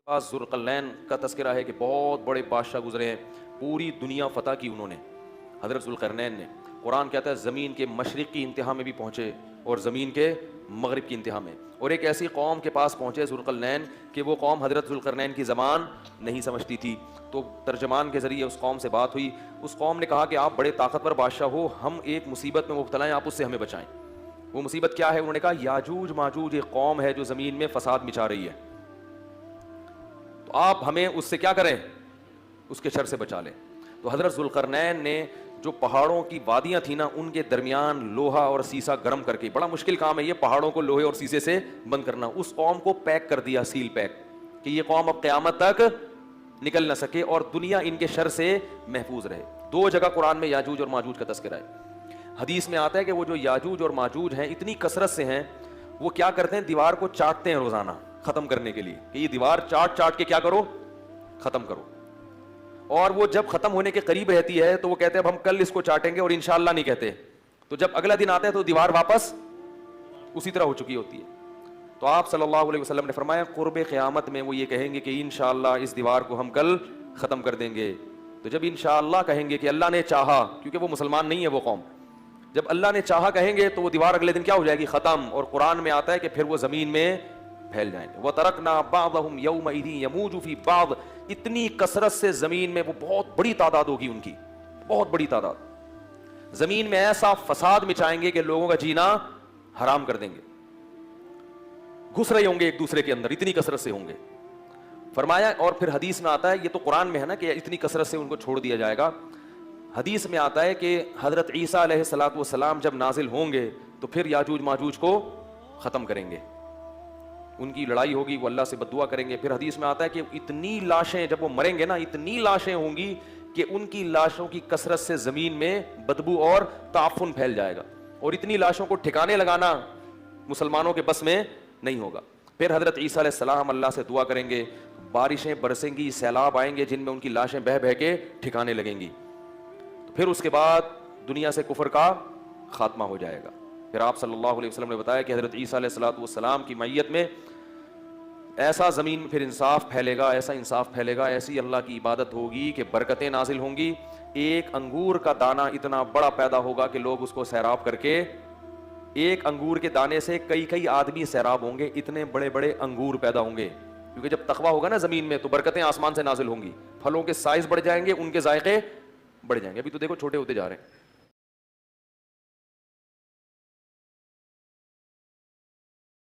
پاس ذوالقرنین کا تذکرہ ہے کہ بہت بڑے بادشاہ گزرے ہیں، پوری دنیا فتح کی انہوں نے، حضرت ذوالقرنین نے۔ قرآن کہتا ہے زمین کے مشرق کی انتہا میں بھی پہنچے اور زمین کے مغرب کی انتہا میں، اور ایک ایسی قوم کے پاس پہنچے ذوالقرنین کہ وہ قوم حضرت ذوالقرنین کی زبان نہیں سمجھتی تھی، تو ترجمان کے ذریعے اس قوم سے بات ہوئی۔ اس قوم نے کہا کہ آپ بڑے طاقتور بادشاہ ہو، ہم ایک مصیبت میں مبتلا ہیں، آپ اس سے ہمیں بچائیں۔ وہ مصیبت کیا ہے؟ انہوں نے کہا یاجوج ماجوج ایک قوم ہے جو زمین میں فساد مچا رہی ہے، تو آپ ہمیں اس سے کیا کریں؟ اس کے شر سے بچا لیں۔ تو حضرت ذوالقرنین نے جو پہاڑوں کی وادیاں تھیں نا، ان کے درمیان لوہا اور سیسا گرم کر کے، بڑا مشکل کام ہے یہ پہاڑوں کو لوہے اور سیسے سے بند کرنا، اس قوم کو پیک کر دیا، سیل پیک، کہ یہ قوم اب قیامت تک نکل نہ سکے اور دنیا ان کے شر سے محفوظ رہے۔ دو جگہ قرآن میں یاجوج اور ماجوج کا تذکرہ ہے۔ حدیث میں آتا ہے کہ وہ جو یاجوج اور ماجوج ہیں اتنی کثرت سے ہیں، وہ کیا کرتے ہیں؟ دیوار کو چاٹتے ہیں روزانہ ختم کرنے کے لیے، کہ یہ دیوار چاٹ چاٹ کے کیا کرو؟ ختم کرو۔ اور وہ جب ختم ہونے کے قریب رہتی ہے تو وہ کہتے ہیں اب ہم کل اس کو چاٹیں گے، اور انشاءاللہ نہیں کہتے، تو جب اگلا دن آتا ہے تو دیوار واپس اسی طرح ہو چکی ہوتی ہے۔ تو آپ صلی اللہ علیہ وسلم نے فرمایا قرب قیامت میں وہ یہ کہیں گے کہ انشاءاللہ اس دیوار کو ہم کل ختم کر دیں گے۔ تو جب انشاءاللہ کہیں گے کہ اللہ نے چاہا، کیونکہ وہ مسلمان نہیں ہے وہ قوم، جب اللہ نے چاہا کہیں گے تو وہ دیوار اگلے دن کیا ہو جائے گی؟ ختم۔ اور قرآن میں آتا ہے کہ پھر وہ زمین میں پھیل جائیں گے۔ وَتَرَكْنَا بَعْضَهُمْ يَوْمَئِذٍ يَمُوجُ فِي بَعْضٍ، اتنی کثرت سے زمین میں وہ بہت بڑی تعداد ہوگی ان کی، بہت بڑی تعداد، زمین میں ایسا فساد مچائیں گے کہ لوگوں کا جینا حرام کر دیں گے، گھس رہے ہوں گے ایک دوسرے کے اندر، اتنی کثرت سے ہوں گے۔ فرمایا، اور پھر حدیث میں آتا ہے، یہ تو قرآن میں ہے نا کہ اتنی کثرت سے ان کو چھوڑ دیا جائے گا، حدیث میں آتا ہے کہ حضرت عیسیٰ علیہ السلام جب نازل ہوں گے تو پھر یاجوج ماجوج کو ختم کریں گے، ان کی لڑائی ہوگی، وہ اللہ سے بد دعا کریں گے۔ پھر حدیث میں آتا ہے کہ اتنی لاشیں جب وہ مریں گے نا، اتنی لاشیں ہوں گی کہ ان کی لاشوں کی کثرت سے زمین میں بدبو اور تعفن پھیل جائے گا، اور اتنی لاشوں کو ٹھکانے لگانا مسلمانوں کے بس میں نہیں ہوگا۔ پھر حضرت عیسیٰ علیہ السلام اللہ سے دعا کریں گے، بارشیں برسیں گی، سیلاب آئیں گے جن میں ان کی لاشیں بہہ بہہ کے ٹھکانے لگیں گی، پھر اس کے بعد دنیا سے کفر کا خاتمہ ہو جائے گا۔ پھر آپ صلی اللہ علیہ وسلم نے بتایا کہ حضرت عیسیٰ علیہ السلام کی معیت میں ایسا زمین میں پھر انصاف پھیلے گا، ایسا انصاف پھیلے گا، ایسی اللہ کی عبادت ہوگی کہ برکتیں نازل ہوں گی، ایک انگور کا دانہ اتنا بڑا پیدا ہوگا کہ لوگ اس کو سیراب کر کے، ایک انگور کے دانے سے کئی کئی آدمی سیراب ہوں گے، اتنے بڑے بڑے انگور پیدا ہوں گے، کیونکہ جب تقویٰ ہوگا نا زمین میں تو برکتیں آسمان سے نازل ہوں گی، پھلوں کے سائز بڑھ جائیں گے، ان کے ذائقے بڑھ جائیں گے۔ ابھی تو دیکھو چھوٹے ہوتے جا رہے ہیں۔